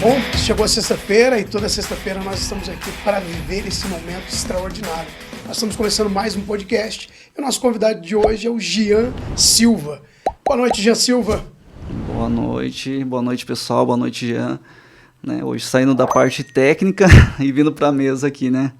Bom, chegou a sexta-feira e toda sexta-feira nós estamos aqui para viver esse momento extraordinário. Nós estamos começando mais um podcast e o nosso convidado de hoje é o Jean Silva. Boa noite, Jean Silva. Boa noite pessoal, boa noite, Jean. Hoje saindo da parte técnica e vindo para a mesa aqui, né?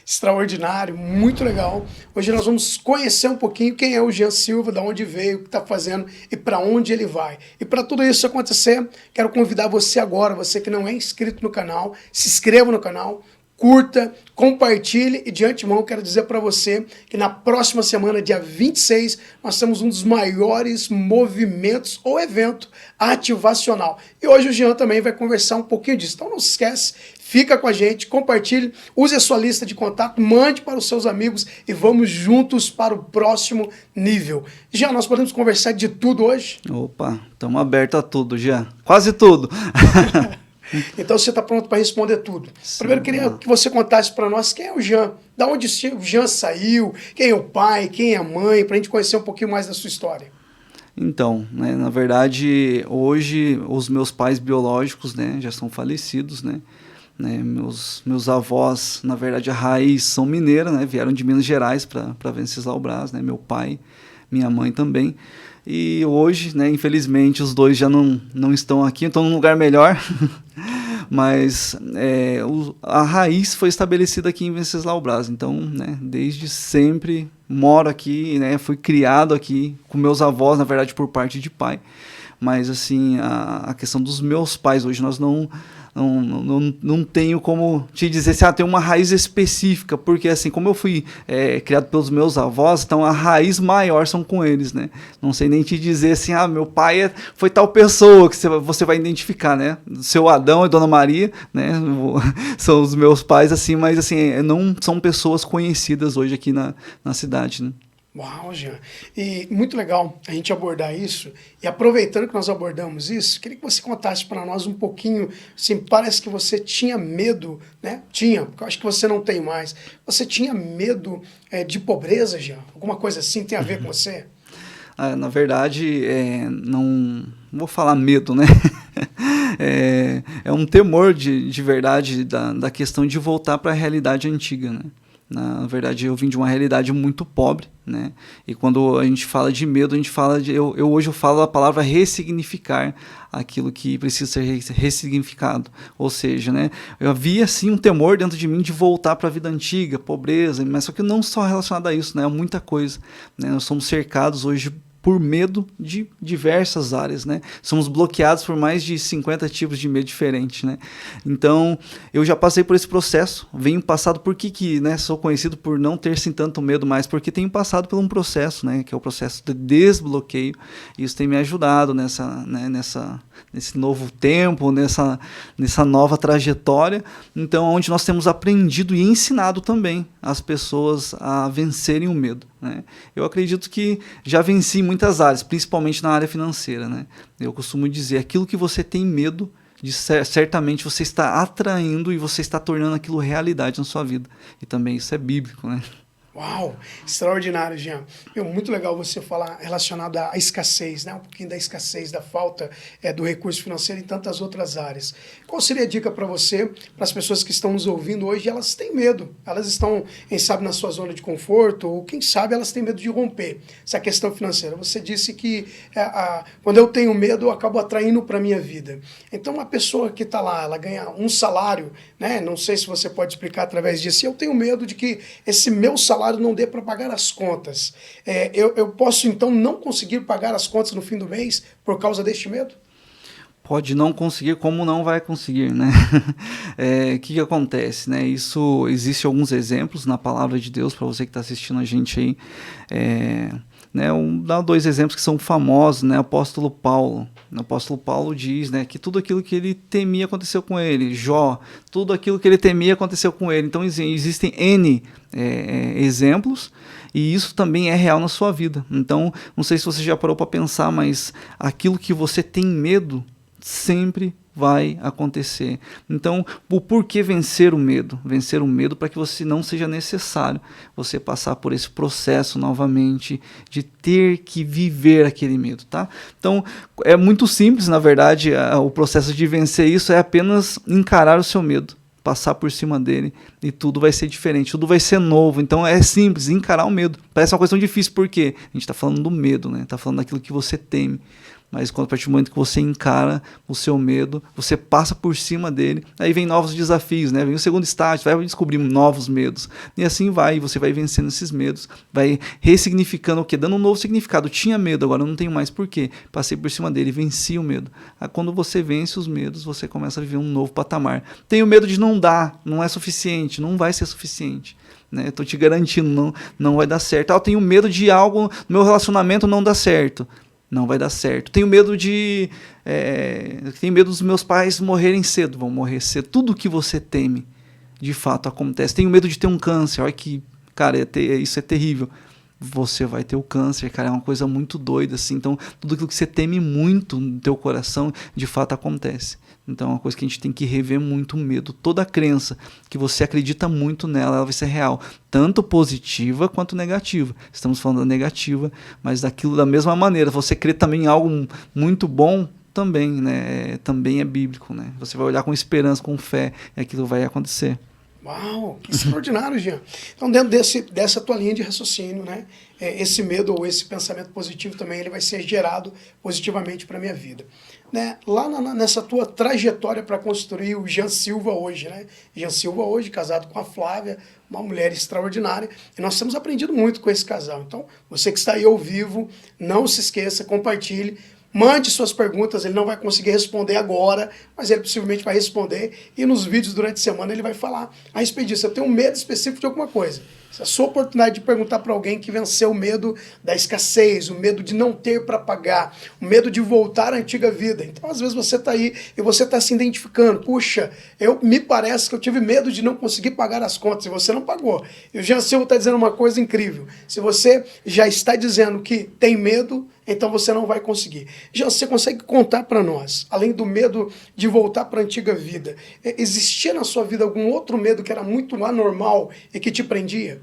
Extraordinário, muito legal. Hoje nós vamos conhecer um pouquinho quem é o Jean Silva, de onde veio, o que está fazendo e para onde ele vai. E para tudo isso acontecer, quero convidar você agora, você que não é inscrito no canal, se inscreva no canal, curta, compartilhe e de antemão quero dizer para você que na próxima semana, dia 26, nós temos um dos maiores movimentos ou evento ativacional. E hoje o Jean também vai conversar um pouquinho disso. Então não se esquece, fica com a gente, compartilhe, use a sua lista de contato, mande para os seus amigos e vamos juntos para o próximo nível. Jean, nós podemos conversar de tudo hoje? Opa, estamos abertos a tudo, Jean. Quase tudo. Então você está pronto para responder tudo. Sim, Primeiro, queria que você contasse para nós quem é o Jean, da onde o Jean saiu, quem é o pai, quem é a mãe, para a gente conhecer um pouquinho mais da sua história. Então, na verdade, hoje os meus pais biológicos, já são falecidos, meus avós, na verdade, a raiz são mineiras, vieram de Minas Gerais para Venceslau Braz, meu pai, minha mãe também. E hoje, infelizmente, os dois já não estão aqui, estão num lugar melhor, mas a raiz foi estabelecida aqui em Venceslau Braz, então, desde sempre moro aqui, fui criado aqui com meus avós, na verdade, por parte de pai, mas assim, a questão dos meus pais, hoje nós não tenho como te dizer se tem uma raiz específica, porque assim, como eu fui criado pelos meus avós, então a raiz maior são com eles, Não sei nem te dizer assim, meu pai foi tal pessoa que você vai identificar, Seu Adão e Dona Maria, São os meus pais, assim, mas assim, não são pessoas conhecidas hoje aqui na cidade, Uau, Jean. E muito legal a gente abordar isso. E aproveitando que nós abordamos isso, queria que você contasse para nós um pouquinho, assim, parece que você tinha medo, Tinha, porque eu acho que você não tem mais. Você tinha medo de pobreza, Jean? Alguma coisa assim tem a ver com você? Na verdade, não vou falar medo, É um temor de verdade da questão de voltar para a realidade antiga, Na verdade, eu vim de uma realidade muito pobre, E quando a gente fala de medo, a gente fala de... Hoje eu falo a palavra ressignificar aquilo que precisa ser ressignificado. Ou seja, eu havia, sim, um temor dentro de mim de voltar para a vida antiga, pobreza, mas só que não só relacionado a isso, muita coisa. Nós somos cercados hoje por medo de diversas áreas, Somos bloqueados por mais de 50 tipos de medo diferentes, Então, eu já passei por esse processo, venho passado por que sou conhecido por não ter sim tanto medo mais, porque tenho passado por um processo, que é o processo de desbloqueio, e isso tem me ajudado nesse novo tempo, nessa nova trajetória, então, onde nós temos aprendido e ensinado também as pessoas a vencerem o medo, Eu acredito que já venci em muitas áreas, principalmente na área financeira, Eu costumo dizer, aquilo que você tem medo, certamente você está atraindo e você está tornando aquilo realidade na sua vida. E também isso é bíblico, Uau, extraordinário, Jean. Muito legal você falar relacionado à escassez, Um pouquinho da escassez, da falta do recurso financeiro em tantas outras áreas. Qual seria a dica para você, para as pessoas que estão nos ouvindo hoje, elas têm medo, elas estão, quem sabe, na sua zona de conforto, ou quem sabe elas têm medo de romper essa questão financeira. Você disse que quando eu tenho medo, eu acabo atraindo para a minha vida. Então, uma pessoa que está lá, ela ganha um salário, Não sei se você pode explicar através disso, eu tenho medo de que esse meu salário não dê para pagar as contas. Eu posso, então, não conseguir pagar as contas no fim do mês por causa deste medo? Pode não conseguir, como não vai conseguir, que acontece, Isso, existe alguns exemplos na palavra de Deus, para você que está assistindo a gente aí, Dá dois exemplos que são famosos, Apóstolo Paulo. O apóstolo Paulo diz, que tudo aquilo que ele temia aconteceu com ele. Jó, tudo aquilo que ele temia aconteceu com ele. Então existem N exemplos, e isso também é real na sua vida. Então, não sei se você já parou para pensar, mas aquilo que você tem medo sempre vai acontecer. Então, o porquê vencer o medo? Vencer o medo para que você não seja necessário você passar por esse processo novamente de ter que viver aquele medo, tá? Então, é muito simples, na verdade, o processo de vencer isso é apenas encarar o seu medo, passar por cima dele e tudo vai ser diferente, tudo vai ser novo. Então é simples, encarar o medo. Parece uma questão difícil, porque a gente está falando do medo, né? Está falando daquilo que você teme. Mas quando a partir do momento que você encara o seu medo, você passa por cima dele, aí vem novos desafios, né? Vem o segundo estágio, vai descobrir novos medos. E assim vai, você vai vencendo esses medos, vai ressignificando o quê? Dando um novo significado. Tinha medo, agora eu não tenho mais. Por quê? Passei por cima dele, venci o medo. Aí, quando você vence os medos, você começa a viver um novo patamar. Tenho medo de não dar, não é suficiente, não vai ser suficiente. Né? Estou te garantindo, não vai dar certo. Eu tenho medo de algo no meu relacionamento não dar certo. Não vai dar certo. Tenho medo dos meus pais morrerem cedo. Vão morrer cedo. Tudo que você teme, de fato, acontece. Tenho medo de ter um câncer. Olha que, cara, isso é terrível. Você vai ter o câncer, cara, é uma coisa muito doida, assim. Então, tudo aquilo que você teme muito no teu coração, de fato, acontece. Então, é uma coisa que a gente tem que rever muito o medo. Toda crença que você acredita muito nela, ela vai ser real. Tanto positiva quanto negativa. Estamos falando da negativa, mas daquilo da mesma maneira. Você crê também em algo muito bom, também, né? Também é bíblico, né? Você vai olhar com esperança, com fé, e aquilo vai acontecer. Uau, que extraordinário, Jean. Então, dentro dessa tua linha de raciocínio, né, esse medo ou esse pensamento positivo também ele vai ser gerado positivamente para a minha vida. Né? Lá nessa tua trajetória para construir o Jean Silva hoje, né? Jean Silva hoje, casado com a Flávia, uma mulher extraordinária, e nós temos aprendido muito com esse casal. Então, você que está aí ao vivo, não se esqueça, compartilhe, mande suas perguntas, ele não vai conseguir responder agora, mas ele possivelmente vai responder, e nos vídeos durante a semana ele vai falar a respeito disso. Eu tenho um medo específico de alguma coisa. Essa é a sua oportunidade de perguntar para alguém que venceu o medo da escassez, o medo de não ter para pagar, o medo de voltar à antiga vida. Então, às vezes você está aí e você está se identificando. Puxa, me parece que eu tive medo de não conseguir pagar as contas e você não pagou. E o Jean Silva está dizendo uma coisa incrível. Se você já está dizendo que tem medo, então você não vai conseguir. Já você consegue contar para nós, além do medo de voltar para a antiga vida, existia na sua vida algum outro medo que era muito anormal e que te prendia?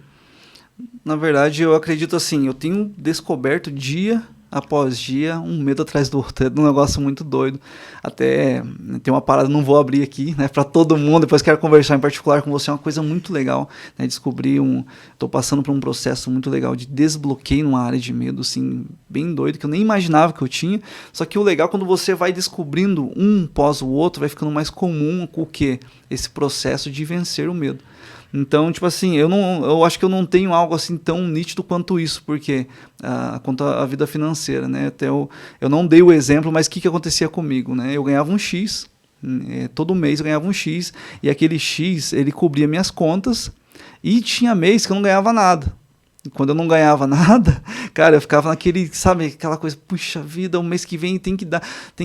Na verdade, eu acredito assim, eu tenho descoberto dia após dia, um medo atrás do outro. É um negócio muito doido. Até tem uma parada, não vou abrir aqui, né, para todo mundo. Depois quero conversar em particular com você. É uma coisa muito legal, né, Estou passando por um processo muito legal de desbloqueio numa área de medo, assim, bem doido, que eu nem imaginava que eu tinha. Só que o legal, quando você vai descobrindo um pós o outro, vai ficando mais comum com o quê? Esse processo de vencer o medo. Então, tipo assim, eu acho que eu não tenho algo assim tão nítido quanto isso, porque quanto a vida financeira, né? Até eu não dei o exemplo, mas o que acontecia comigo, né? Eu ganhava um X, todo mês eu ganhava um X, e aquele X, ele cobria minhas contas, e tinha mês que eu não ganhava nada. E quando eu não ganhava nada, cara, eu ficava naquele, sabe, aquela coisa, puxa vida, o mês que vem tem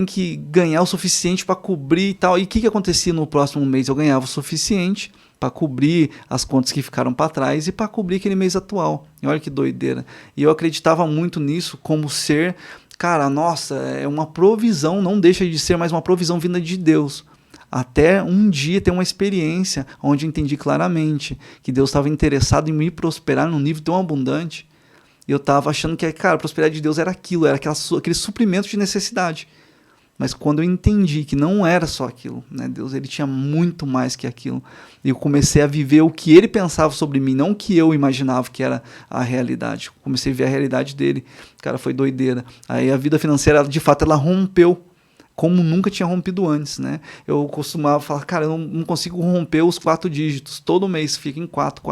que ganhar o suficiente para cobrir e tal. E o que acontecia no próximo mês? Eu ganhava o suficiente para cobrir as contas que ficaram para trás e para cobrir aquele mês atual. E olha que doideira. E eu acreditava muito nisso como ser, cara, nossa, é uma provisão, não deixa de ser mais uma provisão vinda de Deus. Até um dia ter uma experiência onde eu entendi claramente que Deus estava interessado em me prosperar num nível tão abundante. E eu estava achando que, cara, a prosperidade de Deus era aquilo, era aquele suprimento de necessidade. Mas quando eu entendi que não era só aquilo, né? Deus, ele tinha muito mais que aquilo. E eu comecei a viver o que ele pensava sobre mim, não o que eu imaginava que era a realidade. Comecei a ver a realidade dele. Cara, foi doideira. Aí a vida financeira, de fato, ela rompeu como nunca tinha rompido antes, né? Eu costumava falar, cara, eu não consigo romper os 4 dígitos. Todo mês fica em 4.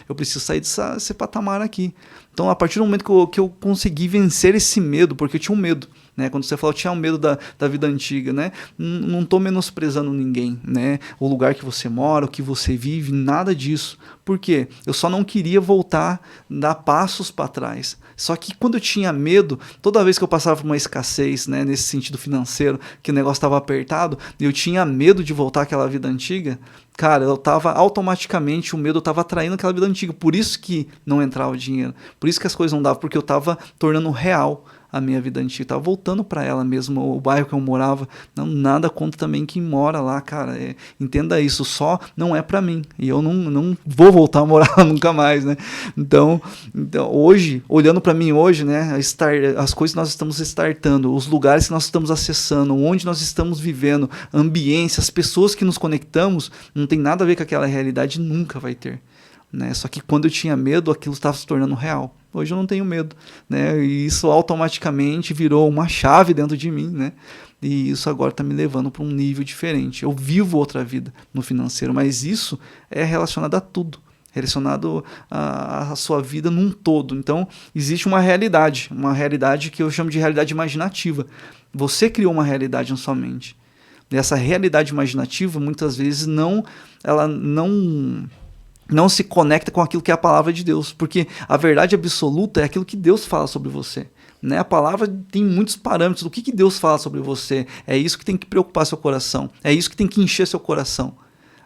Eu preciso sair desse patamar aqui. Então, a partir do momento que eu consegui vencer esse medo, porque eu tinha um medo, né? Quando você falou, eu tinha um medo da vida antiga, né? Não estou menosprezando ninguém, né? O lugar que você mora, o que você vive, nada disso. Por quê? Eu só não queria voltar, dar passos para trás. Só que quando eu tinha medo, toda vez que eu passava por uma escassez, né, nesse sentido financeiro, que o negócio estava apertado, eu tinha medo de voltar àquela vida antiga, cara, eu estava automaticamente, o medo estava atraindo aquela vida antiga. Por isso que não entrava o dinheiro. Por isso que as coisas não davam, porque eu estava tornando real a minha vida antiga, estava voltando para ela mesmo, o bairro que eu morava. Não, nada contra também quem mora lá, cara. Entenda isso, só não é para mim. E eu não vou voltar a morar lá nunca mais, né? Então hoje, olhando para mim hoje, né, as coisas que nós estamos startando, os lugares que nós estamos acessando, onde nós estamos vivendo, ambientes, as pessoas que nos conectamos, não tem nada a ver com aquela realidade, nunca vai ter. Né? Só que quando eu tinha medo, aquilo estava se tornando real. Hoje eu não tenho medo, né? E isso automaticamente virou uma chave dentro de mim, né? E isso agora está me levando para um nível diferente. Eu vivo outra vida no financeiro, mas isso é relacionado a tudo, relacionado à sua vida num todo. Então, existe uma realidade que eu chamo de realidade imaginativa. Você criou uma realidade na sua mente. E essa realidade imaginativa, muitas vezes, ela não se conecta com aquilo que é a palavra de Deus, porque a verdade absoluta é aquilo que Deus fala sobre você. Né? A palavra tem muitos parâmetros do que Deus fala sobre você. É isso que tem que preocupar seu coração, é isso que tem que encher seu coração,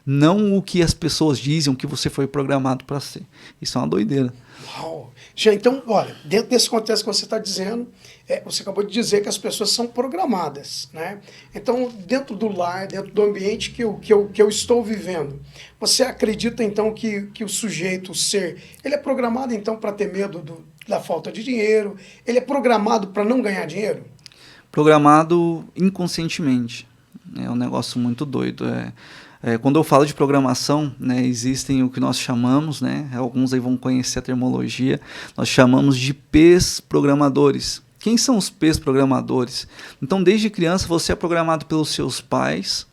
não o que as pessoas dizem, o que você foi programado para ser. Isso é uma doideira. Uau! Já, então, olha, dentro desse contexto que você está dizendo, você acabou de dizer que as pessoas são programadas, né? Então, dentro do lar, dentro do ambiente que eu estou vivendo, você acredita, então, que o sujeito, o ser, ele é programado, então, para ter medo da falta de dinheiro? Ele é programado para não ganhar dinheiro? Programado inconscientemente. É um negócio muito doido. Quando eu falo de programação, né, existem o que nós chamamos, né, alguns aí vão conhecer a terminologia, nós chamamos de P's programadores. Quem são os P's programadores? Então, desde criança, você é programado pelos seus pais,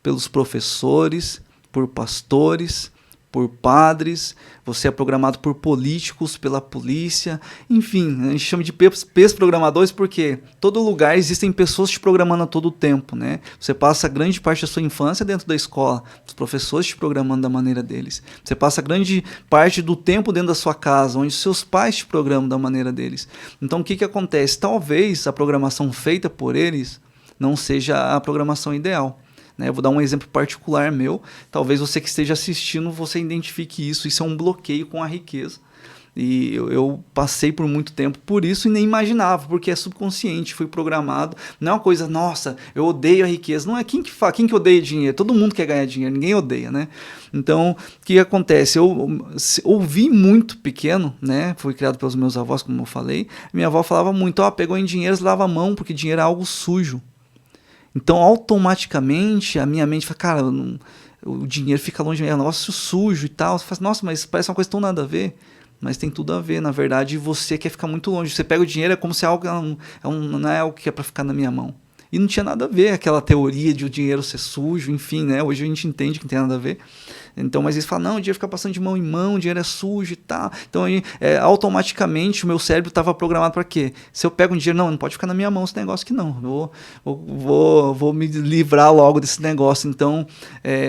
pelos professores, por pastores, por padres, você é programado por políticos, pela polícia, enfim, a gente chama de P's programadores porque todo lugar existem pessoas te programando a todo tempo, né? Você passa grande parte da sua infância dentro da escola, os professores te programando da maneira deles. Você passa grande parte do tempo dentro da sua casa, onde seus pais te programam da maneira deles. Então o que acontece? Talvez a programação feita por eles não seja a programação ideal. Eu vou dar um exemplo particular meu, talvez você que esteja assistindo, você identifique isso é um bloqueio com a riqueza. E eu passei por muito tempo por isso e nem imaginava, porque é subconsciente, fui programado. Não é uma coisa, nossa, eu odeio a riqueza. Não é quem que odeia dinheiro? Todo mundo quer ganhar dinheiro, ninguém odeia, né? Então, o que acontece? Eu ouvi muito pequeno, né? Fui criado pelos meus avós, como eu falei. Minha avó falava muito, pegou em dinheiro, lava a mão, porque dinheiro é algo sujo. Então, automaticamente, a minha mente fala, cara, o dinheiro fica longe, é um negócio sujo e tal. Você fala, nossa, mas parece uma coisa tão nada a ver. Mas tem tudo a ver, na verdade, você quer ficar muito longe. Você pega o dinheiro, é como se algo não é algo que é para ficar na minha mão. E não tinha nada a ver aquela teoria de o dinheiro ser sujo, enfim, né? Hoje a gente entende que não tem nada a ver. Então, mas eles falam, não, o dinheiro fica passando de mão em mão, o dinheiro é sujo e tal. Então, automaticamente, o meu cérebro estava programado para quê? Se eu pego um dinheiro, não pode ficar na minha mão esse negócio aqui não. Vou me livrar logo desse negócio. Então,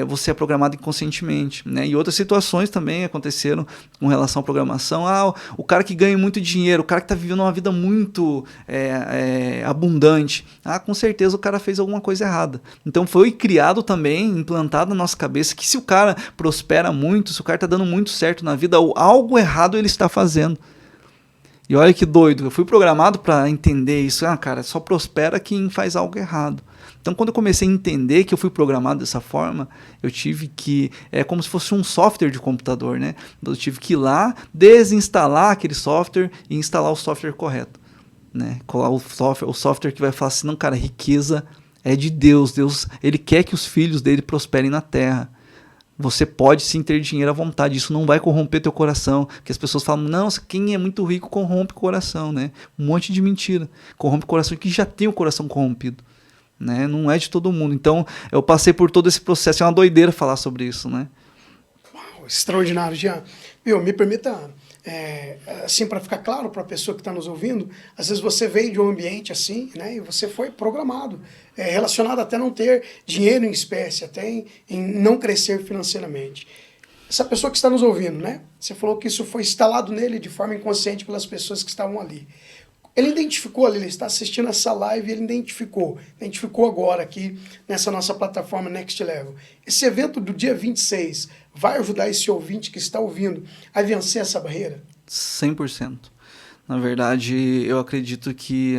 você é programado inconscientemente. Né? E outras situações também aconteceram com relação à programação. O cara que ganha muito dinheiro, o cara que está vivendo uma vida muito abundante. Com certeza o cara fez alguma coisa errada. Então, foi criado também, implantado na nossa cabeça, que se o cara prospera muito, se o cara está dando muito certo na vida, algo errado ele está fazendo. E olha que doido, eu fui programado para entender isso. Cara, só prospera quem faz algo errado. Então, quando eu comecei a entender que eu fui programado dessa forma, eu tive que... É como se fosse um software de computador, né? Eu tive que ir lá, desinstalar aquele software e instalar o software correto. Né? Colar o software que vai falar assim, não, cara, riqueza é de Deus. Deus, ele quer que os filhos dele prosperem na terra. Você pode sim ter dinheiro à vontade, isso não vai corromper teu coração, porque as pessoas falam, não, quem é muito rico corrompe o coração, né? Um monte de mentira, corrompe o coração que já tem o coração corrompido, né? Não é de todo mundo. Então, eu passei por todo esse processo, é uma doideira falar sobre isso, né? Uau, extraordinário, Jean. Me permita... assim, para ficar claro para a pessoa que está nos ouvindo, às vezes você veio de um ambiente assim, né, e você foi programado, relacionado até não ter dinheiro em espécie, até em não crescer financeiramente. Essa pessoa que está nos ouvindo, né, você falou que isso foi instalado nele de forma inconsciente pelas pessoas que estavam ali. Ele identificou ali, ele está assistindo essa live, ele identificou agora aqui nessa nossa plataforma Next Level. Esse evento do dia 26 vai ajudar esse ouvinte que está ouvindo a vencer essa barreira? 100%. Na verdade, eu acredito que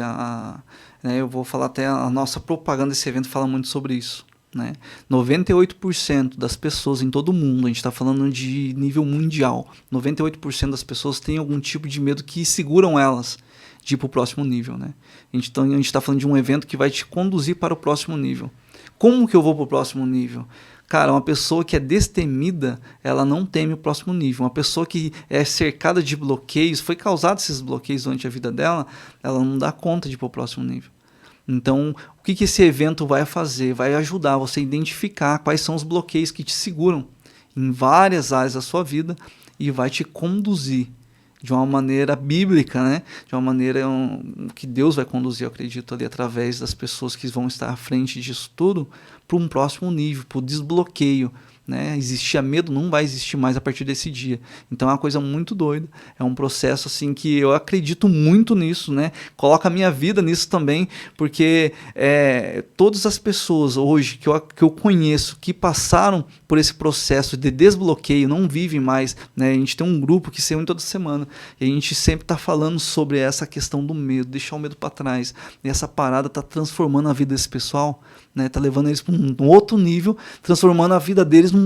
né, eu vou falar até a nossa propaganda desse evento fala muito sobre isso. Né? 98% das pessoas em todo o mundo, a gente está falando de nível mundial, 98% das pessoas têm algum tipo de medo que seguram elas de ir para o próximo nível. Né? Então a gente está falando de um evento que vai te conduzir para o próximo nível. Como que eu vou para o próximo nível? Cara, uma pessoa que é destemida, ela não teme o próximo nível. Uma pessoa que é cercada de bloqueios, foi causado esses bloqueios durante a vida dela, ela não dá conta de ir para o próximo nível. Então, o que esse evento vai fazer? Vai ajudar você a identificar quais são os bloqueios que te seguram em várias áreas da sua vida e vai te conduzir de uma maneira bíblica, né? De uma maneira que Deus vai conduzir, eu acredito, ali através das pessoas que vão estar à frente disso tudo, para um próximo nível, para o desbloqueio. Né? Existia medo, não vai existir mais a partir desse dia. Então é uma coisa muito doida, é um processo assim que eu acredito muito nisso, né? Coloca a minha vida nisso também, porque todas as pessoas hoje que eu conheço que passaram por esse processo de desbloqueio, não vivem mais, né? A gente tem um grupo que se reúne toda semana e a gente sempre está falando sobre essa questão do medo, deixar o medo para trás, e essa parada está transformando a vida desse pessoal, né? Tá levando eles para um outro nível, transformando a vida deles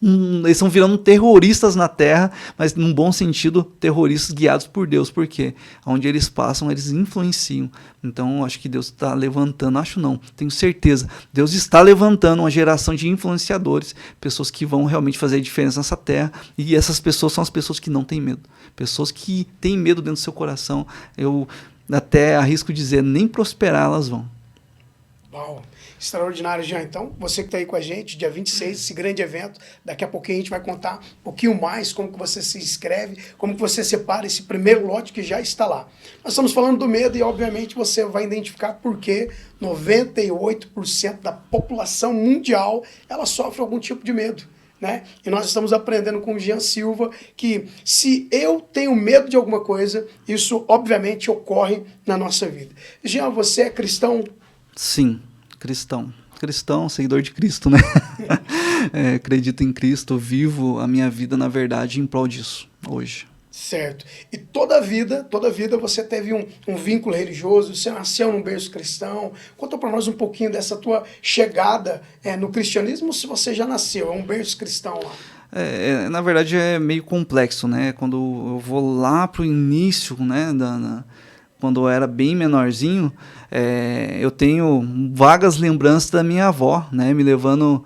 eles estão virando terroristas na Terra, mas num bom sentido, terroristas guiados por Deus, porque onde eles passam, eles influenciam. Então, acho que Deus está levantando, acho não, tenho certeza, Deus está levantando uma geração de influenciadores, pessoas que vão realmente fazer a diferença nessa Terra, e essas pessoas são as pessoas que não têm medo, pessoas que têm medo dentro do seu coração. Eu até arrisco dizer, nem prosperar elas vão. Uau! Extraordinário, Jean. Então, você que está aí com a gente, dia 26, esse grande evento, daqui a pouquinho a gente vai contar um pouquinho mais como que você se inscreve, como que você separa esse primeiro lote que já está lá. Nós estamos falando do medo e, obviamente, você vai identificar por que 98% da população mundial, ela sofre algum tipo de medo. Né? E nós estamos aprendendo com o Jean Silva que se eu tenho medo de alguma coisa, isso, obviamente, ocorre na nossa vida. Jean, você é cristão? Sim. Cristão, seguidor de Cristo, né? Acredito em Cristo, vivo a minha vida, na verdade, em prol disso, hoje. Certo. E toda a vida você teve um vínculo religioso, você nasceu num berço cristão. Conta para nós um pouquinho dessa tua chegada no cristianismo, se você já nasceu, é um berço cristão lá. Na verdade, é meio complexo, né? Quando eu vou lá pro início, né, quando eu era bem menorzinho, eu tenho vagas lembranças da minha avó, né, me levando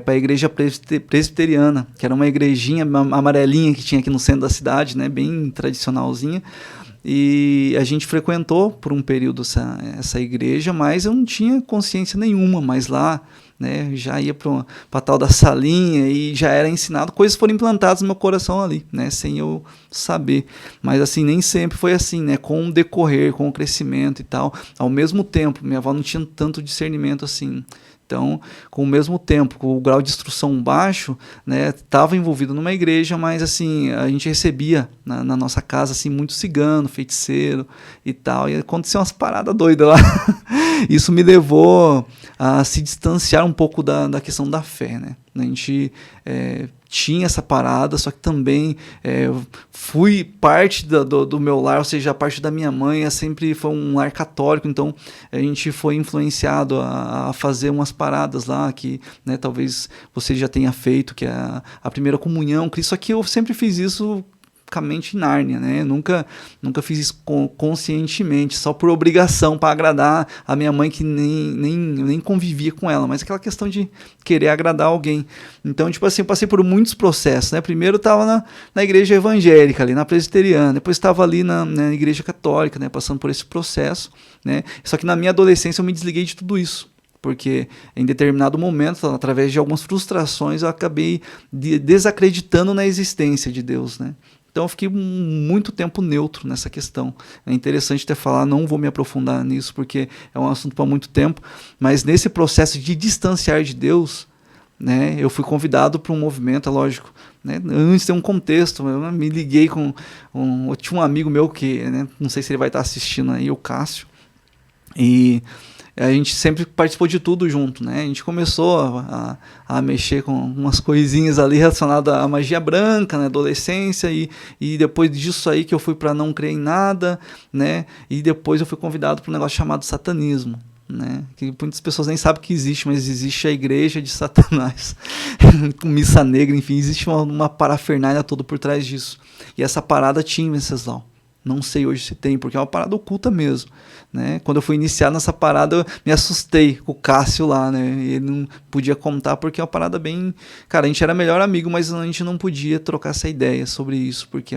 para a igreja presbiteriana, que era uma igrejinha amarelinha que tinha aqui no centro da cidade, né, bem tradicionalzinha. E a gente frequentou por um período essa igreja, mas eu não tinha consciência nenhuma, mas lá, né, já ia para a tal da salinha e já era ensinado, coisas foram implantadas no meu coração ali, né, sem eu saber. Mas assim, nem sempre foi assim, né, com o decorrer, com o crescimento e tal. Ao mesmo tempo, minha avó não tinha tanto discernimento assim. Então, com o mesmo tempo, com o grau de instrução baixo, né, estava envolvido numa igreja, mas assim, a gente recebia na nossa casa assim, muito cigano, feiticeiro e tal, e aconteceu umas paradas doidas lá. Isso me levou a se distanciar um pouco da questão da fé, né? A gente tinha essa parada, só que também fui parte do meu lar, ou seja, a parte da minha mãe sempre foi um lar católico, então a gente foi influenciado a fazer umas paradas lá que, né, talvez você já tenha feito, que é a primeira comunhão, só que eu sempre fiz isso em Nárnia, né? Nunca fiz isso conscientemente, só por obrigação, para agradar a minha mãe, que nem convivia com ela, mas aquela questão de querer agradar alguém. Então, tipo assim, eu passei por muitos processos, né? Primeiro eu estava na igreja evangélica, ali na presbiteriana, depois estava ali na igreja católica, né? Passando por esse processo, né? Só que na minha adolescência eu me desliguei de tudo isso, porque em determinado momento, através de algumas frustrações, eu acabei desacreditando na existência de Deus, né? Então eu fiquei muito tempo neutro nessa questão. É interessante até falar, não vou me aprofundar nisso porque é um assunto para muito tempo, mas nesse processo de distanciar de Deus, né, eu fui convidado para um movimento, é lógico, né, antes tem um contexto, eu me liguei eu tinha um amigo meu que, né, não sei se ele vai estar assistindo aí, o Cássio, e a gente sempre participou de tudo junto, né? A gente começou a mexer com umas coisinhas ali relacionadas à magia branca na adolescência, e depois disso aí que eu fui para não crer em nada, né? E depois eu fui convidado para um negócio chamado satanismo, né? Que muitas pessoas nem sabem que existe, mas existe a igreja de Satanás, com missa negra, enfim, existe uma parafernália toda por trás disso. E essa parada tinha em Venceslau. Não sei hoje se tem, porque é uma parada oculta mesmo, né? Quando eu fui iniciar nessa parada, eu me assustei com o Cássio lá, né? E ele não podia contar porque é uma parada bem... Cara, a gente era melhor amigo, mas a gente não podia trocar essa ideia sobre isso, porque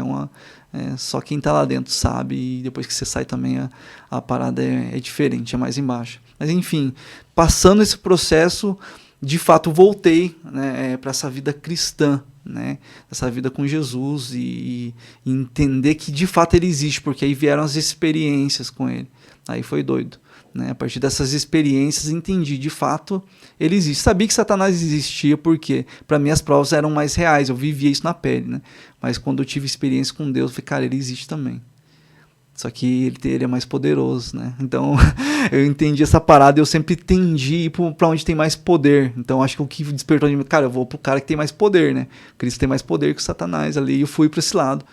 só quem tá lá dentro sabe, e depois que você sai também a parada é diferente, é mais embaixo. Mas enfim, passando esse processo, de fato voltei, né, para essa vida cristã, né, essa vida com Jesus, e entender que de fato ele existe, porque aí vieram as experiências com ele. Aí foi doido, né? A partir dessas experiências entendi, de fato ele existe. Sabia que Satanás existia porque para mim as provas eram mais reais, eu vivia isso na pele, né? Mas quando eu tive experiência com Deus, eu falei, cara, ele existe também. Só que ele é mais poderoso, né? Então eu entendi essa parada, eu sempre tendi para onde tem mais poder. Então acho que o que despertou de mim, cara, eu vou pro cara que tem mais poder, né? Cristo tem mais poder que o Satanás ali, e eu fui para esse lado.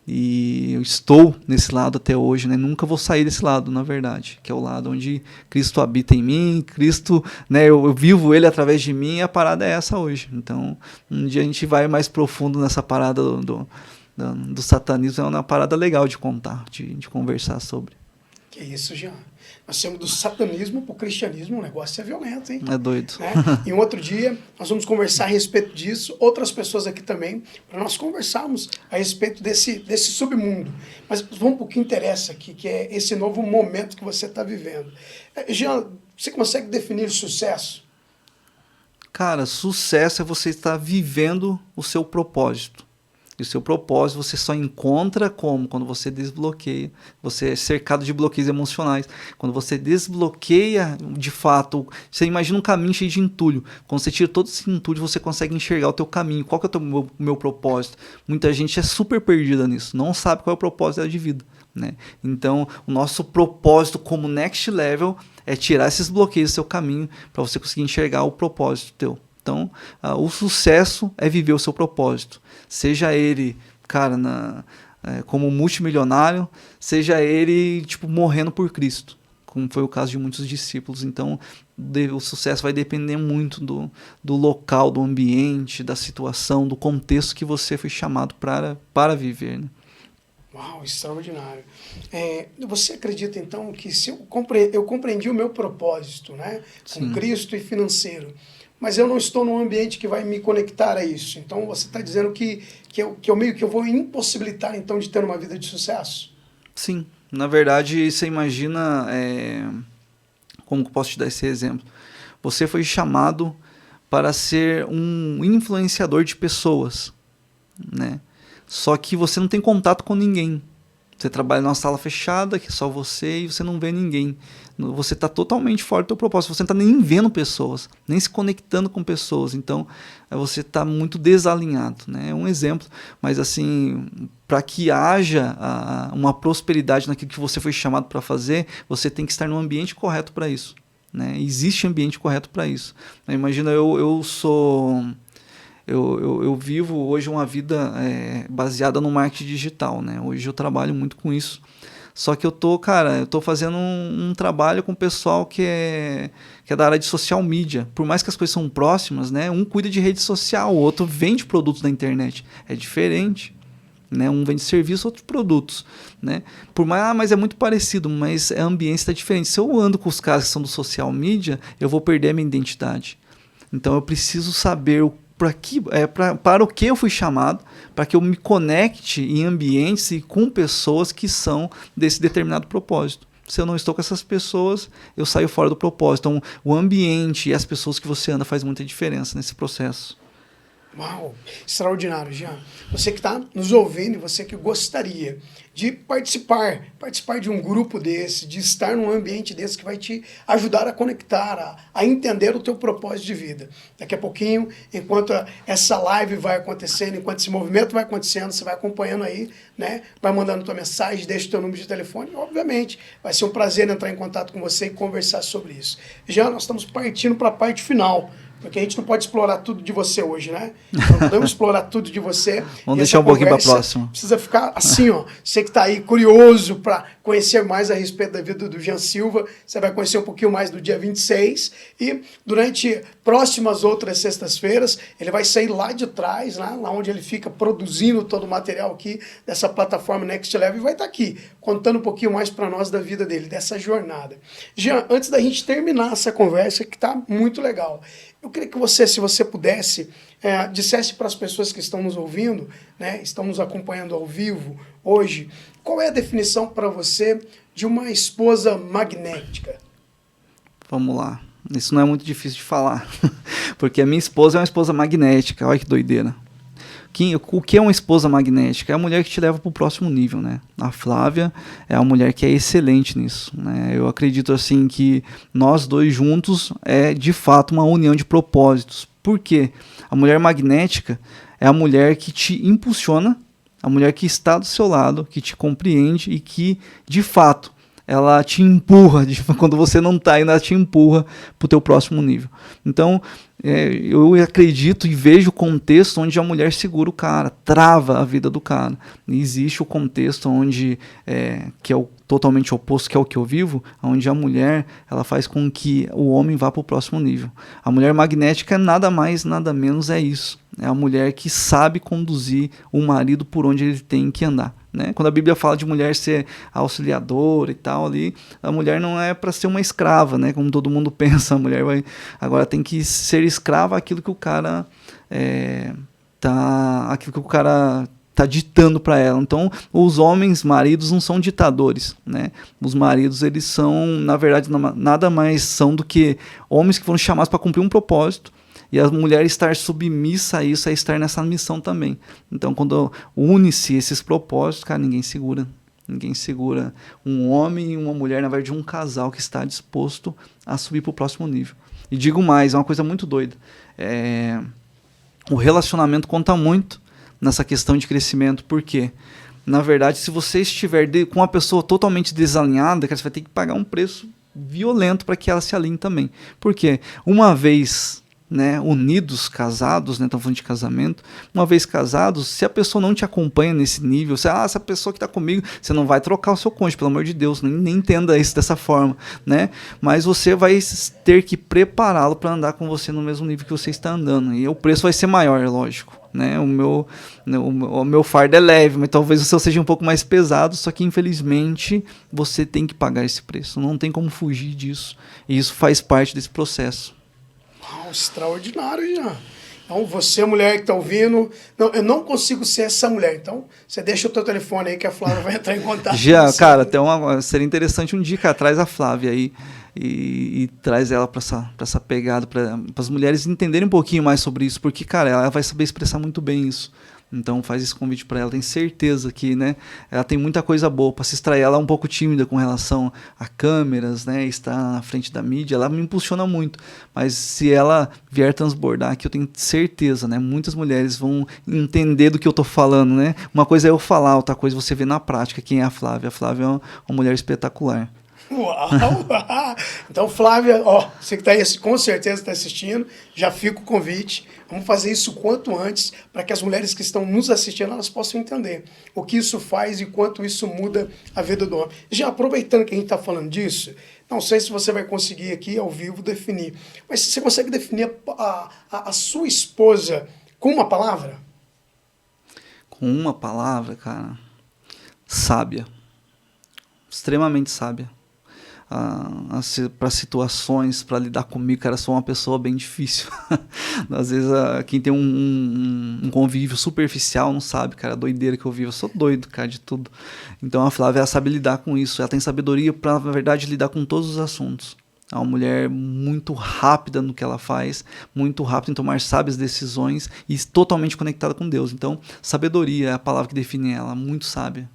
E eu estou nesse lado até hoje, né? Nunca vou sair desse lado, na verdade, que é o lado onde Cristo habita em mim, Cristo, né? Eu vivo ele através de mim, e a parada é essa hoje. Então um dia a gente vai mais profundo nessa parada do satanismo, é uma parada legal de contar, de conversar sobre. Que isso, Jean. Nós temos do satanismo para o cristianismo, o negócio é violento, hein? É doido. Né? E um outro dia nós vamos conversar a respeito disso, outras pessoas aqui também, para nós conversarmos a respeito desse submundo. Mas vamos para o que interessa aqui, que é esse novo momento que você está vivendo. Jean, você consegue definir sucesso? Cara, sucesso é você estar vivendo o seu propósito. E o seu propósito você só encontra como? Quando você desbloqueia. Você é cercado de bloqueios emocionais. Quando você desbloqueia, de fato, você imagina um caminho cheio de entulho. Quando você tira todo esse entulho, você consegue enxergar o teu caminho. Qual que é o meu propósito? Muita gente é super perdida nisso. Não sabe qual é o propósito dela de vida, né? Então, o nosso propósito como next level é tirar esses bloqueios do seu caminho para você conseguir enxergar o propósito teu. Então, o sucesso é viver o seu propósito. Seja ele, cara, como multimilionário, seja ele, tipo, morrendo por Cristo, como foi o caso de muitos discípulos. Então, o sucesso vai depender muito do local, do ambiente, da situação, do contexto que você foi chamado para viver, né? Uau, extraordinário. Você acredita, então, que se eu compreendi o meu propósito, né, com Sim. Cristo e financeiro, mas eu não estou num ambiente que vai me conectar a isso. Então, você está dizendo que eu vou impossibilitar, então, de ter uma vida de sucesso? Sim. Na verdade, você imagina... como que eu posso te dar esse exemplo? Você foi chamado para ser um influenciador de pessoas, né? Só que você não tem contato com ninguém. Você trabalha numa sala fechada, que é só você, e você não vê ninguém. Você está totalmente fora do teu propósito. Você não está nem vendo pessoas, nem se conectando com pessoas. Então, você está muito desalinhado, né? É um exemplo. Mas, assim, para que haja uma prosperidade naquilo que você foi chamado para fazer, você tem que estar no ambiente correto para isso, né? Existe ambiente correto para isso. Imagina, eu vivo hoje uma vida baseada no marketing digital, né? Hoje eu trabalho muito com isso. Só que eu tô fazendo um trabalho com o pessoal que é da área de social media. Por mais que as coisas são próximas, né? Um cuida de rede social, o outro vende produtos na internet. É diferente, né? Um vende serviço, outros produtos, né? Mas é muito parecido, mas a ambiência está diferente. Se eu ando com os caras que são do social media, eu vou perder a minha identidade. Então eu preciso saber para o que eu fui chamado, para que eu me conecte em ambientes e com pessoas que são desse determinado propósito. Se eu não estou com essas pessoas, eu saio fora do propósito. Então, o ambiente e as pessoas que você anda faz muita diferença nesse processo. Uau, extraordinário, Jean. Você que está nos ouvindo e você que gostaria de participar de um grupo desse, de estar num ambiente desse que vai te ajudar a conectar, a entender o teu propósito de vida. Daqui a pouquinho, enquanto essa live vai acontecendo, enquanto esse movimento vai acontecendo, você vai acompanhando aí, né? Vai mandando tua mensagem, deixa o teu número de telefone, obviamente. Vai ser um prazer entrar em contato com você e conversar sobre isso. Jean, nós estamos partindo para a parte final. Porque a gente não pode explorar tudo de você hoje, né? Não podemos explorar tudo de você. Vamos deixar um pouquinho para a próxima. Precisa ficar assim, ó. Você que está aí curioso para conhecer mais a respeito da vida do Jean Silva, você vai conhecer um pouquinho mais do dia 26. E durante próximas outras sextas-feiras, ele vai sair lá de trás, lá onde ele fica produzindo todo o material aqui dessa plataforma Next Level, e vai estar aqui, contando um pouquinho mais para nós da vida dele, dessa jornada. Jean, antes da gente terminar essa conversa, que está muito legal, eu queria que você, se você pudesse, dissesse para as pessoas que estão nos ouvindo, né, estão nos acompanhando ao vivo hoje, qual é a definição para você de uma esposa magnética? Vamos lá. Isso não é muito difícil de falar, porque a minha esposa é uma esposa magnética. Olha que doideira. O que é uma esposa magnética? É a mulher que te leva para o próximo nível, né? A Flávia é a mulher que é excelente nisso, né? Eu acredito assim que nós dois juntos é de fato uma união de propósitos. Por quê? A mulher magnética é a mulher que te impulsiona, a mulher que está do seu lado, que te compreende e que de fato ela te empurra, quando você não está ainda, ela te empurra para o teu próximo nível. Então, eu acredito e vejo o contexto onde a mulher segura o cara, trava a vida do cara. E existe o contexto onde, que é o totalmente oposto, que é o que eu vivo, onde a mulher ela faz com que o homem vá para o próximo nível. A mulher magnética é nada mais, nada menos é isso. É a mulher que sabe conduzir o marido por onde ele tem que andar. Né? Quando a Bíblia fala de mulher ser auxiliadora e tal, ali, a mulher não é para ser uma escrava, né? Como todo mundo pensa, a mulher agora tem que ser escrava àquilo que o cara tá ditando para ela. Então, os homens, maridos, não são ditadores, né? Os maridos, eles são, na verdade, nada mais são do que homens que foram chamados para cumprir um propósito. E a mulher estar submissa a isso é estar nessa missão também. Então, quando une-se esses propósitos, cara, ninguém segura. Ninguém segura um homem e uma mulher, na verdade, um casal que está disposto a subir para o próximo nível. E digo mais, é uma coisa muito doida. O relacionamento conta muito nessa questão de crescimento. Por quê? Na verdade, se você estiver com uma pessoa totalmente desalinhada, cara, você vai ter que pagar um preço violento para que ela se alinhe também. Por quê? Uma vez... né, unidos, casados, né, estamos falando de casamento, uma vez casados, se a pessoa não te acompanha nesse nível, essa pessoa que está comigo, você não vai trocar o seu cônjuge, pelo amor de Deus, nem entenda isso dessa forma, né, mas você vai ter que prepará-lo para andar com você no mesmo nível que você está andando, e o preço vai ser maior, é lógico, né, o meu fardo é leve, mas talvez o seu seja um pouco mais pesado, só que infelizmente você tem que pagar esse preço, não tem como fugir disso, e isso faz parte desse processo. Extraordinário, Jean. Então, você, mulher que está ouvindo, eu não consigo ser essa mulher. Então, você deixa o teu telefone aí que a Flávia vai entrar em contato já, com você. Cara, seria interessante um dia, cara, traz a Flávia aí e traz ela para essa pegada, para as mulheres entenderem um pouquinho mais sobre isso, porque, cara, ela vai saber expressar muito bem isso. Então faz esse convite para ela, tenho certeza que, né, ela tem muita coisa boa para se extrair. Ela é um pouco tímida com relação a câmeras, né, estar na frente da mídia, ela me impulsiona muito, mas se ela vier transbordar aqui, eu tenho certeza, né, muitas mulheres vão entender do que eu estou falando, né. Uma coisa é eu falar, outra coisa é você ver na prática quem é a Flávia. A Flávia é uma mulher espetacular. Uau! Então, Flávia, você que está aí, com certeza está assistindo, já fica o convite. Vamos fazer isso o quanto antes, para que as mulheres que estão nos assistindo, elas possam entender o que isso faz e quanto isso muda a vida do homem. Já aproveitando que a gente está falando disso, não sei se você vai conseguir aqui ao vivo definir, mas você consegue definir a sua esposa com uma palavra? Com uma palavra, cara, sábia. Extremamente sábia. Para situações, para lidar comigo, cara, sou uma pessoa bem difícil. Às vezes, quem tem um convívio superficial não sabe, cara, a doideira que eu vivo. Eu sou doido, cara, de tudo. Então a Flávia sabe lidar com isso. Ela tem sabedoria para, na verdade, lidar com todos os assuntos. É uma mulher muito rápida no que ela faz, muito rápida em tomar sábias decisões e totalmente conectada com Deus. Então, sabedoria é a palavra que define ela, muito sábia.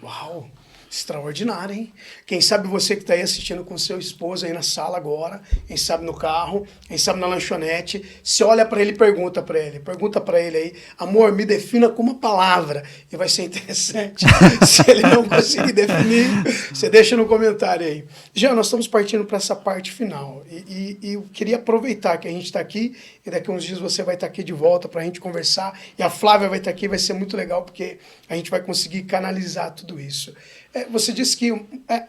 Uau! Extraordinário, hein? Quem sabe você que está aí assistindo com seu esposo aí na sala agora, quem sabe no carro, quem sabe na lanchonete, se olha para ele e pergunta para ele aí, amor, me defina com uma palavra. E vai ser interessante. Se ele não conseguir definir, você deixa no comentário aí. Já nós estamos partindo para essa parte final. E eu queria aproveitar que a gente está aqui e daqui a uns dias você vai estar aqui de volta para a gente conversar. E a Flávia vai estar aqui, vai ser muito legal porque a gente vai conseguir canalizar tudo isso. Você disse que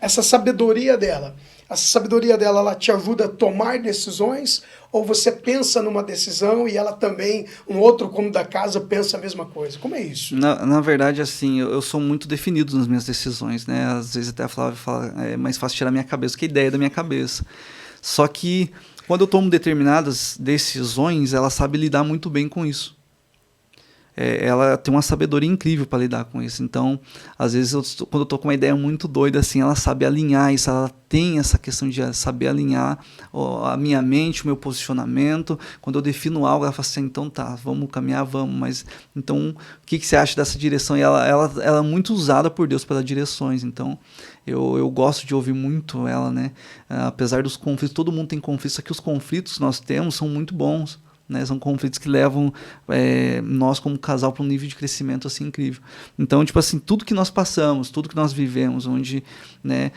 essa sabedoria dela, ela te ajuda a tomar decisões, ou você pensa numa decisão e ela também, um outro cômodo da casa, pensa a mesma coisa? Como é isso? Na verdade, assim, eu sou muito definido nas minhas decisões, né? Às vezes até a Flávia fala, é mais fácil tirar a minha cabeça que a ideia da minha cabeça. Só que quando eu tomo determinadas decisões, ela sabe lidar muito bem com isso. Ela tem uma sabedoria incrível para lidar com isso. Então, às vezes, quando eu estou com uma ideia muito doida, assim, ela sabe alinhar isso, ela tem essa questão de saber alinhar a minha mente, o meu posicionamento. Quando eu defino algo, ela fala assim, então tá, vamos caminhar, vamos, mas então, o que você acha dessa direção? E ela é muito usada por Deus para dar direções, então eu gosto de ouvir muito ela, né? Apesar dos conflitos, todo mundo tem conflitos, só que os conflitos que nós temos são muito bons. Né, são conflitos que levam nós como casal para um nível de crescimento assim incrível. Então, tipo assim, tudo que nós passamos, tudo que nós vivemos, onde, né,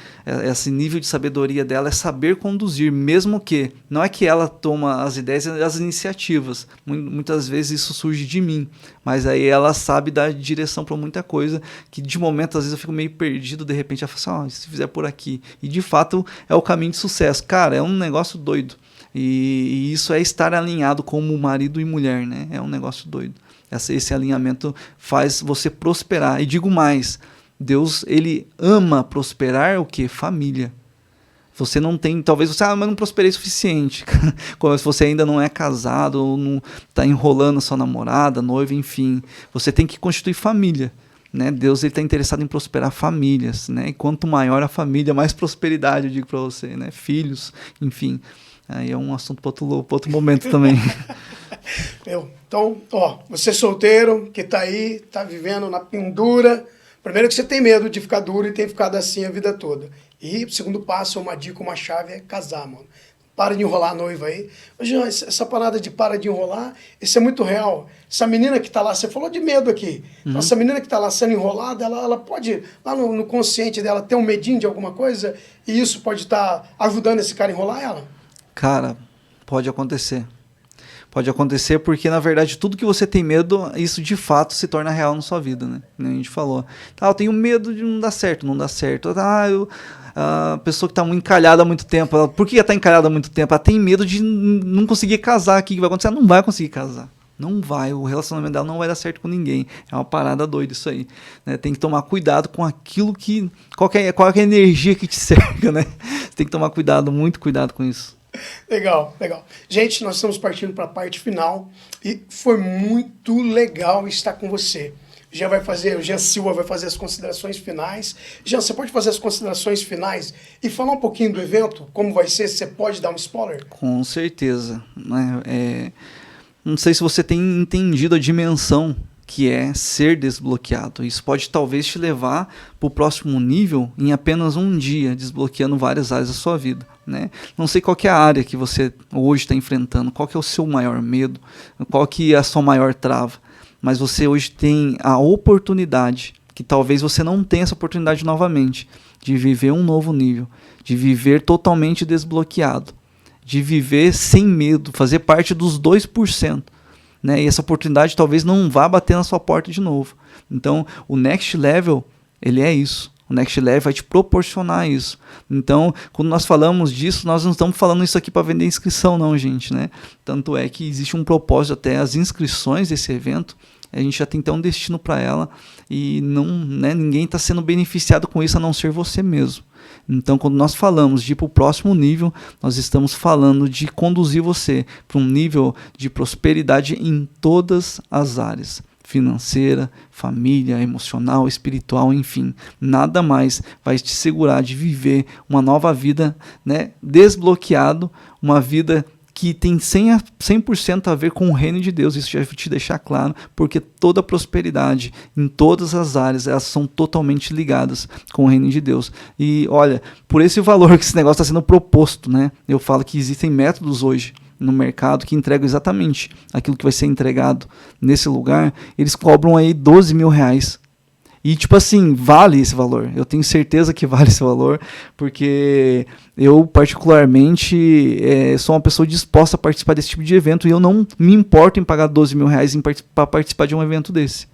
esse nível de sabedoria dela é saber conduzir, mesmo que não é que ela toma as ideias e as iniciativas. Muitas vezes isso surge de mim, mas aí ela sabe dar direção para muita coisa que de momento às vezes eu fico meio perdido, de repente ela fala assim, se fizer por aqui. E de fato é o caminho de sucesso. Cara, é um negócio doido. E isso é estar alinhado como marido e mulher, né? É um negócio doido. Esse alinhamento faz você prosperar. E digo mais, Deus, ele ama prosperar o quê? Família. Você não tem, talvez você, mas não prosperei o suficiente. Como se você ainda não é casado, ou não está enrolando sua namorada, noiva, enfim. Você tem que constituir família. Né? Deus está interessado em prosperar famílias. Né? E quanto maior a família, mais prosperidade, eu digo para você. Né? Filhos, enfim. Aí é um assunto para outro momento também. Então, você solteiro, que tá aí, tá vivendo na pendura. Primeiro que você tem medo de ficar duro e tem ficado assim a vida toda. E o segundo passo, uma dica, uma chave é casar, mano. Para de enrolar a noiva aí. Jean, essa parada de para de enrolar, isso é muito real. Essa menina que tá lá, você falou de medo aqui. Então, essa menina que tá lá sendo enrolada, ela pode, lá no consciente dela, ter um medinho de alguma coisa, e isso pode estar ajudando esse cara a enrolar ela? Cara, pode acontecer. Pode acontecer porque, na verdade, tudo que você tem medo, isso de fato se torna real na sua vida, né? A gente falou. Eu tenho medo de não dar certo. A pessoa que está encalhada há muito tempo, por que ela está encalhada há muito tempo? Ela tem medo de não conseguir casar. O que vai acontecer? Ela não vai conseguir casar. Não vai, o relacionamento dela não vai dar certo com ninguém. É uma parada doida isso aí. Né? Tem que tomar cuidado com aquilo que... Qual é a energia que te cerca, né? Você tem que tomar cuidado, muito cuidado com isso. Legal. Gente, nós estamos partindo para a parte final e foi muito legal estar com você. O Jean Silva vai fazer as considerações finais. Jean, você pode fazer as considerações finais e falar um pouquinho do evento? Como vai ser? Você pode dar um spoiler? Com certeza. Não sei se você tem entendido a dimensão que é ser desbloqueado. Isso pode talvez te levar para o próximo nível em apenas um dia, desbloqueando várias áreas da sua vida. Né? Não sei qual que é a área que você hoje está enfrentando, qual que é o seu maior medo, qual que é a sua maior trava, mas você hoje tem a oportunidade, que talvez você não tenha essa oportunidade novamente, de viver um novo nível, de viver totalmente desbloqueado, de viver sem medo, fazer parte dos 2%. Né? E essa oportunidade talvez não vá bater na sua porta de novo. Então, o Next Level, ele é isso. O Next Level vai te proporcionar isso. Então, quando nós falamos disso, nós não estamos falando isso aqui para vender inscrição, não, gente. Né? Tanto é que existe um propósito até as inscrições desse evento. A gente já tem até um destino para ela e não, né, ninguém está sendo beneficiado com isso a não ser você mesmo. Então, quando nós falamos de ir para o próximo nível, nós estamos falando de conduzir você para um nível de prosperidade em todas as áreas. financeira, família, emocional, espiritual, enfim. Nada mais vai te segurar de viver uma nova vida, né, desbloqueado, uma vida que tem 100% a ver com o reino de Deus. Isso já vou te deixar claro, porque toda prosperidade em todas as áreas, elas são totalmente ligadas com o reino de Deus. E olha, por esse valor que esse negócio está sendo proposto, né, eu falo que existem métodos hoje no mercado que entregam exatamente aquilo que vai ser entregado nesse lugar. Eles cobram aí R$ 12.000. E tipo assim, vale esse valor. Eu tenho certeza que vale esse valor, porque eu particularmente sou uma pessoa disposta a participar desse tipo de evento e eu não me importo em pagar R$ 12.000 para participar de um evento desse.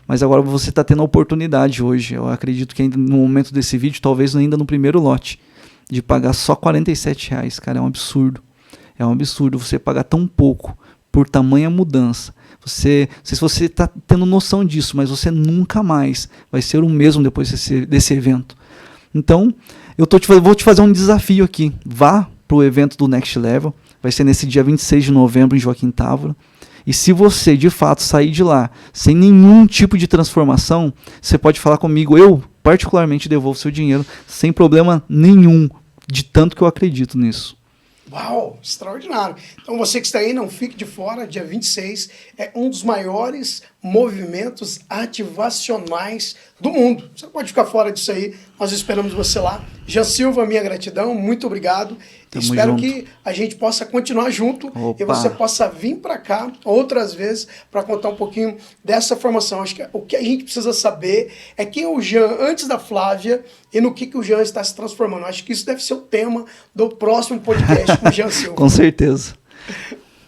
Mas agora você está tendo a oportunidade hoje, eu acredito que ainda no momento desse vídeo, talvez ainda no primeiro lote, de pagar só R$ 47, cara, é um absurdo. É um absurdo você pagar tão pouco por tamanha mudança. Não sei se você está tendo noção disso, mas você nunca mais vai ser o mesmo depois desse evento. Então, vou te fazer um desafio aqui. Vá para o evento do Next Level. Vai ser nesse dia 26 de novembro em Joaquim Távora. E se você, de fato, sair de lá sem nenhum tipo de transformação, você pode falar comigo. Eu, particularmente, devolvo seu dinheiro sem problema nenhum, de tanto que eu acredito nisso. Uau, extraordinário. Então você que está aí, não fique de fora, dia 26 é um dos maiores movimentos ativacionais do mundo. Você não pode ficar fora disso aí, nós esperamos você lá. Jean Silva, minha gratidão, muito obrigado. Espero que a gente possa continuar junto. Opa. E você possa vir para cá outras vezes para contar um pouquinho dessa formação. Acho que o que a gente precisa saber é quem é o Jean antes da Flávia e no que o Jean está se transformando. Acho que isso deve ser o tema do próximo podcast com o Jean Silva. Com certeza.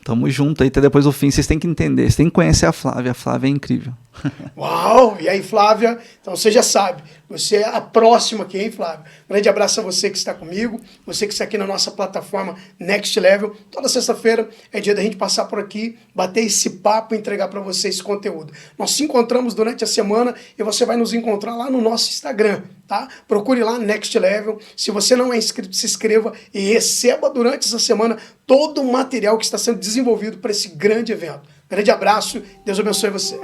Tamo junto aí até depois do fim. Vocês têm que entender, vocês têm que conhecer a Flávia. A Flávia é incrível. Uau! E aí, Flávia? Então você já sabe, você é a próxima aqui, hein, Flávia? Grande abraço a você que está comigo, você que está aqui na nossa plataforma Next Level. Toda sexta-feira é dia da gente passar por aqui, bater esse papo e entregar para você esse conteúdo. Nós se encontramos durante a semana e você vai nos encontrar lá no nosso Instagram, tá? Procure lá Next Level. Se você não é inscrito, se inscreva e receba durante essa semana todo o material que está sendo desenvolvido para esse grande evento. Grande abraço, Deus abençoe você.